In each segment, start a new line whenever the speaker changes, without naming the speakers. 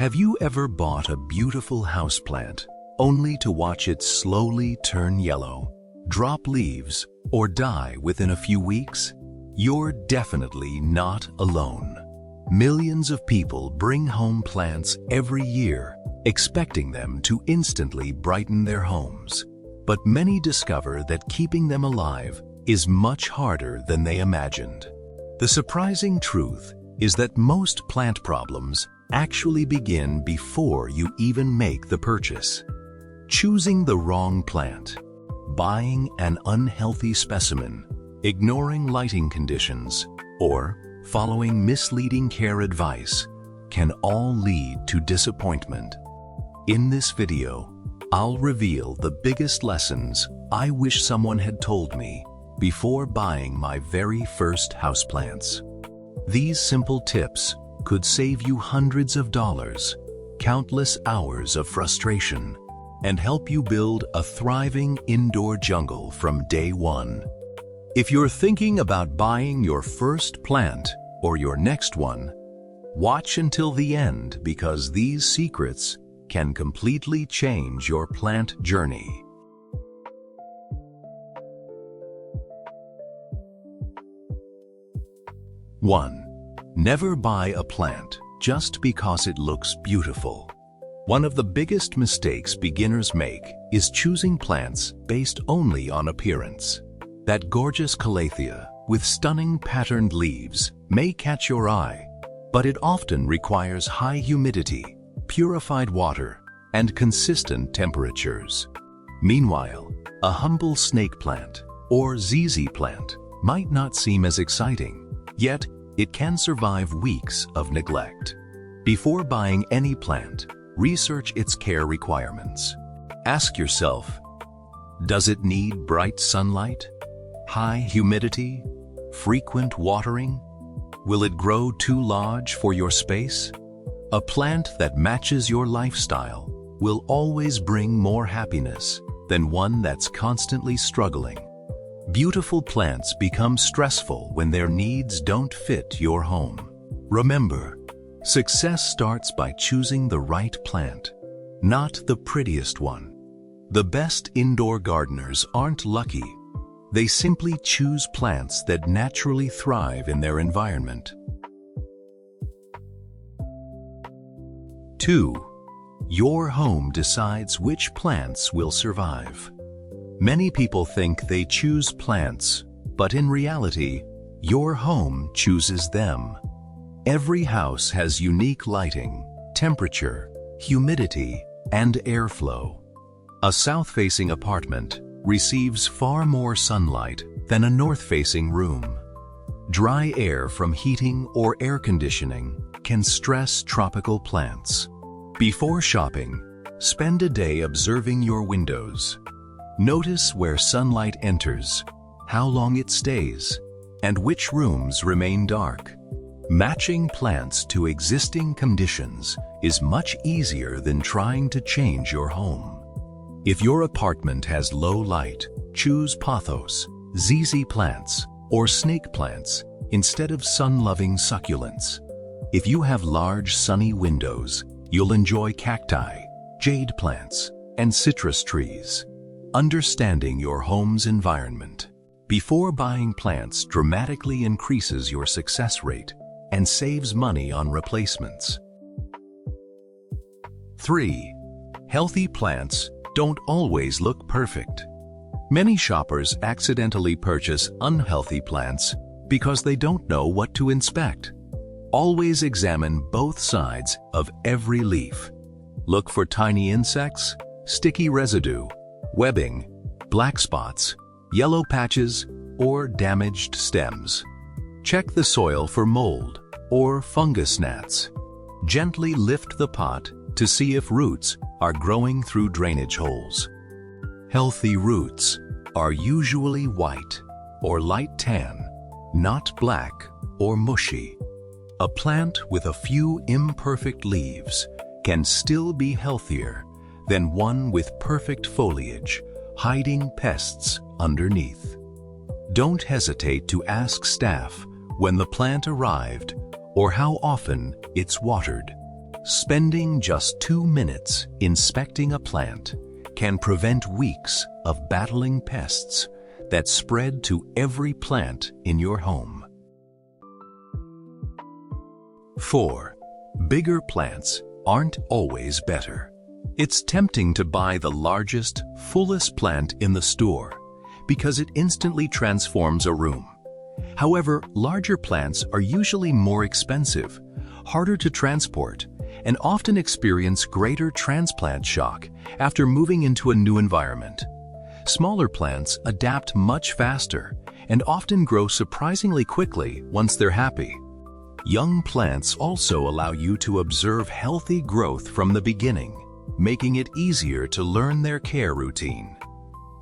Have you ever bought a beautiful houseplant only to watch it slowly turn yellow, drop leaves, or die within a few weeks? You're definitely not alone. Millions of people bring home plants every year, expecting them to instantly brighten their homes. But many discover that keeping them alive is much harder than they imagined. The surprising truth is that most plant problems actually begin before you even make the purchase. Choosing the wrong plant, buying an unhealthy specimen, ignoring lighting conditions, or following misleading care advice can all lead to disappointment. In this video, I'll reveal the biggest lessons I wish someone had told me before buying my very first houseplants. These simple tips could save you hundreds of dollars, countless hours of frustration, and help you build a thriving indoor jungle from day one. If you're thinking about buying your first plant or your next one, watch until the end because these secrets can completely change your plant journey. 1. Never buy a plant just because it looks beautiful. One of the biggest mistakes beginners make is choosing plants based only on appearance. That gorgeous calathea with stunning patterned leaves may catch your eye, but it often requires high humidity, purified water, and consistent temperatures. Meanwhile, a humble snake plant or ZZ plant might not seem as exciting, yet it can survive weeks of neglect. Before buying any plant, research its care requirements. Ask yourself, does it need bright sunlight, high humidity, frequent watering? Will it grow too large for your space? A plant that matches your lifestyle will always bring more happiness than one that's constantly struggling. Beautiful plants become stressful when their needs don't fit your home. Remember, success starts by choosing the right plant, not the prettiest one. The best indoor gardeners aren't lucky. They simply choose plants that naturally thrive in their environment. 2. Your home decides which plants will survive. Many people think they choose plants, but in reality, your home chooses them. Every house has unique lighting, temperature, humidity, and airflow. A south-facing apartment receives far more sunlight than a north-facing room. Dry air from heating or air conditioning can stress tropical plants. Before shopping, spend a day observing your windows. Notice where sunlight enters, how long it stays, and which rooms remain dark. Matching plants to existing conditions is much easier than trying to change your home. If your apartment has low light, choose pothos, ZZ plants, or snake plants instead of sun-loving succulents. If you have large sunny windows, you'll enjoy cacti, jade plants, and citrus trees. Understanding your home's environment before buying plants dramatically increases your success rate and saves money on replacements. 3. Healthy plants don't always look perfect. Many shoppers accidentally purchase unhealthy plants because they don't know what to inspect. Always examine both sides of every leaf. Look for tiny insects, sticky residue, webbing, black spots, yellow patches, or damaged stems. Check the soil for mold or fungus gnats. Gently lift the pot to see if roots are growing through drainage holes. Healthy roots are usually white or light tan, not black or mushy. A plant with a few imperfect leaves can still be healthier than one with perfect foliage, hiding pests underneath. Don't hesitate to ask staff when the plant arrived or how often it's watered. Spending just 2 minutes inspecting a plant can prevent weeks of battling pests that spread to every plant in your home. 4. Bigger plants aren't always better. It's tempting to buy the largest, fullest plant in the store because it instantly transforms a room. However, larger plants are usually more expensive, harder to transport, and often experience greater transplant shock after moving into a new environment. Smaller plants adapt much faster and often grow surprisingly quickly once they're happy. Young plants also allow you to observe healthy growth from the beginning, making it easier to learn their care routine.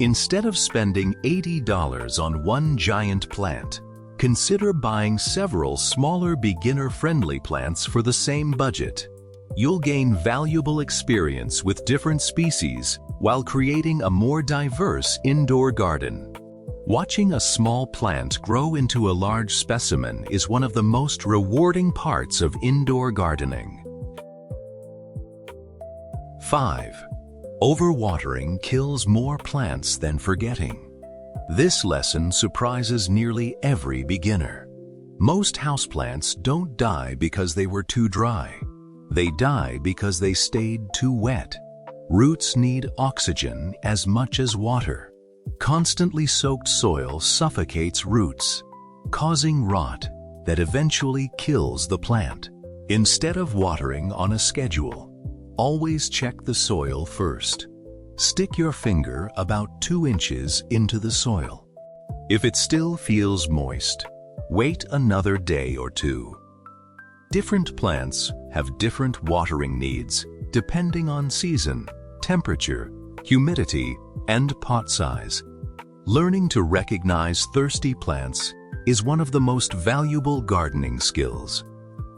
Instead of spending $80 on one giant plant, consider buying several smaller beginner-friendly plants for the same budget. You'll gain valuable experience with different species while creating a more diverse indoor garden. Watching a small plant grow into a large specimen is one of the most rewarding parts of indoor gardening. 5. Overwatering kills more plants than forgetting. This lesson surprises nearly every beginner. Most houseplants don't die because they were too dry. They die because they stayed too wet. Roots need oxygen as much as water. Constantly soaked soil suffocates roots, causing rot that eventually kills the plant. Instead of watering on a schedule, always check the soil first. Stick your finger about 2 inches into the soil. If it still feels moist, wait another day or 2. Different plants have different watering needs depending on season, temperature, humidity, and pot size. Learning to recognize thirsty plants is one of the most valuable gardening skills.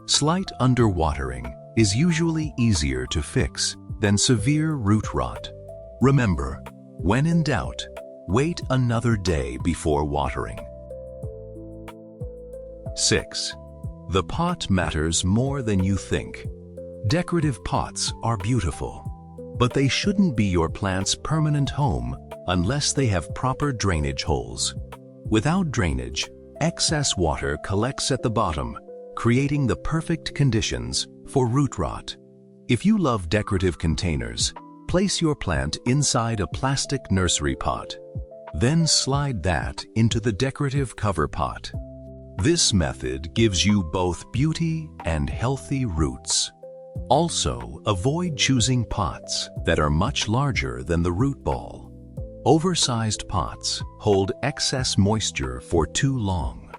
Slight underwatering is usually easier to fix than severe root rot. Remember, when in doubt, wait another day before watering. 6. The pot matters more than you think. Decorative pots are beautiful, but they shouldn't be your plant's permanent home unless they have proper drainage holes. Without drainage, excess water collects at the bottom, creating the perfect conditions for root rot. If you love decorative containers, place your plant inside a plastic nursery pot. Then slide that into the decorative cover pot. This method gives you both beauty and healthy roots. Also, avoid choosing pots that are much larger than the root ball. Oversized pots hold excess moisture for too long.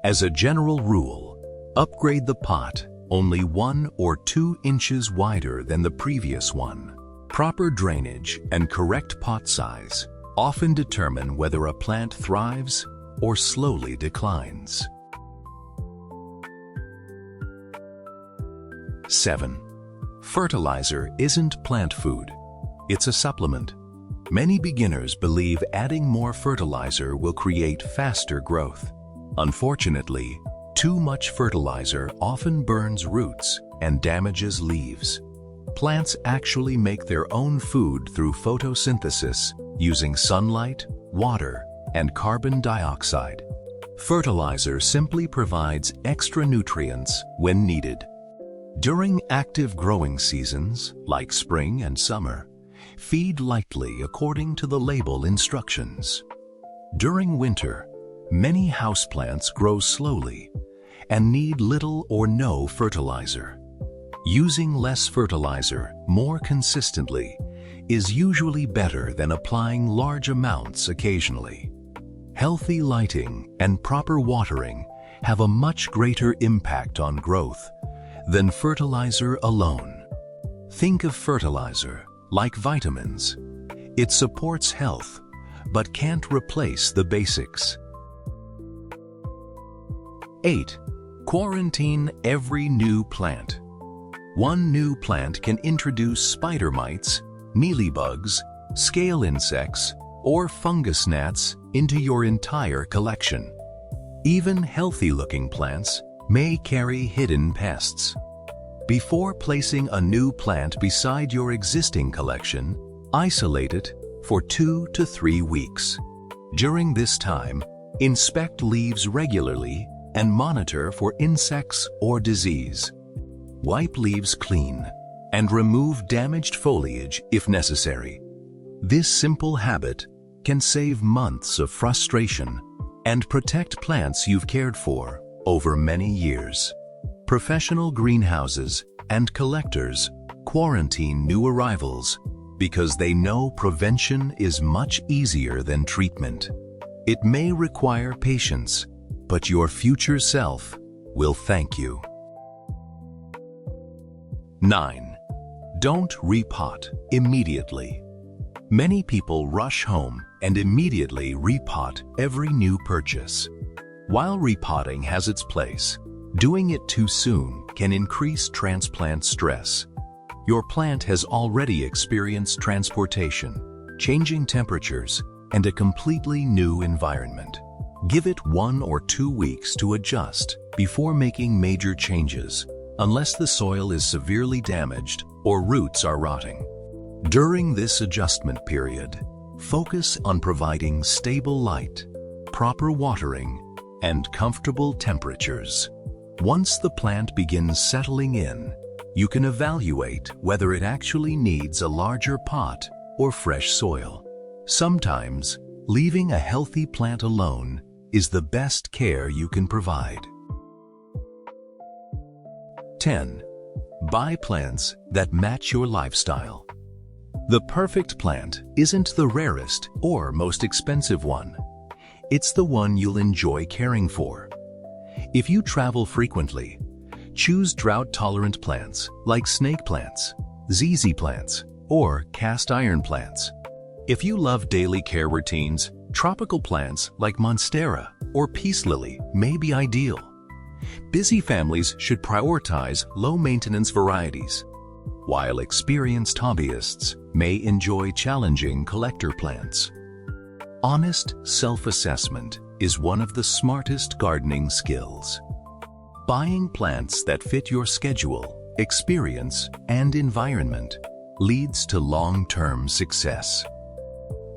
As a general rule, upgrade the pot only 1 or 2 inches wider than the previous one. Proper drainage and correct pot size often determine whether a plant thrives or slowly declines. 7. Fertilizer isn't plant food. It's a supplement. Many beginners believe adding more fertilizer will create faster growth. Unfortunately, too much fertilizer often burns roots and damages leaves. Plants actually make their own food through photosynthesis using sunlight, water, and carbon dioxide. Fertilizer simply provides extra nutrients when needed. During active growing seasons, like spring and summer, feed lightly according to the label instructions. During winter, many houseplants grow slowly and need little or no fertilizer. Using less fertilizer more consistently is usually better than applying large amounts occasionally. Healthy lighting and proper watering have a much greater impact on growth than fertilizer alone. Think of fertilizer like vitamins. It supports health, but can't replace the basics. 8. Quarantine every new plant. One new plant can introduce spider mites, mealybugs, scale insects, or fungus gnats into your entire collection. Even healthy-looking plants may carry hidden pests. Before placing a new plant beside your existing collection, isolate it for 2 to 3 weeks. During this time, inspect leaves regularly and monitor for insects or disease. Wipe leaves clean and remove damaged foliage if necessary. This simple habit can save months of frustration and protect plants you've cared for over many years. Professional greenhouses and collectors quarantine new arrivals because they know prevention is much easier than treatment. It may require patience, but your future self will thank you. 9. Don't repot immediately. Many people rush home and immediately repot every new purchase. While repotting has its place, doing it too soon can increase transplant stress. Your plant has already experienced transportation, changing temperatures, and a completely new environment. Give it 1 or 2 weeks to adjust before making major changes, unless the soil is severely damaged or roots are rotting. During this adjustment period, focus on providing stable light, proper watering, and comfortable temperatures. Once the plant begins settling in, you can evaluate whether it actually needs a larger pot or fresh soil. Sometimes, leaving a healthy plant alone is the best care you can provide. 10. Buy plants that match your lifestyle. The perfect plant isn't the rarest or most expensive one. It's the one you'll enjoy caring for. If you travel frequently, choose drought-tolerant plants like snake plants, ZZ plants, or cast iron plants. If you love daily care routines, tropical plants like Monstera or peace lily may be ideal. Busy families should prioritize low-maintenance varieties, while experienced hobbyists may enjoy challenging collector plants. Honest self-assessment is one of the smartest gardening skills. Buying plants that fit your schedule, experience, and environment leads to long-term success.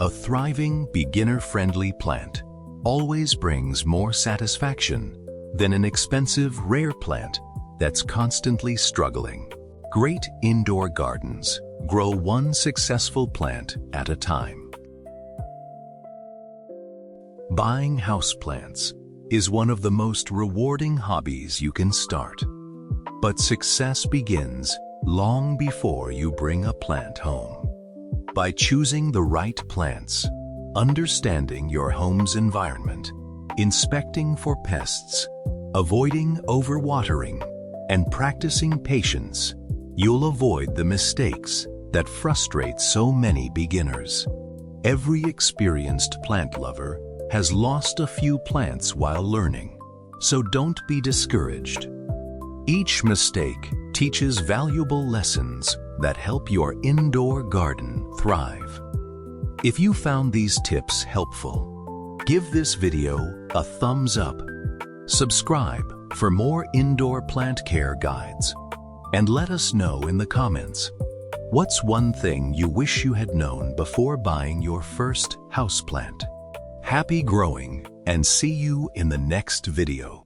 A thriving, beginner-friendly plant always brings more satisfaction than an expensive, rare plant that's constantly struggling. Great indoor gardens grow one successful plant at a time. Buying houseplants is one of the most rewarding hobbies you can start. But success begins long before you bring a plant home. By choosing the right plants, understanding your home's environment, inspecting for pests, avoiding overwatering, and practicing patience, you'll avoid the mistakes that frustrate so many beginners. Every experienced plant lover has lost a few plants while learning, so don't be discouraged. Each mistake teaches valuable lessons that help your indoor garden thrive. If you found these tips helpful, give this video a thumbs up, subscribe for more indoor plant care guides, and let us know in the comments, what's one thing you wish you had known before buying your first houseplant? Happy growing, and see you in the next video.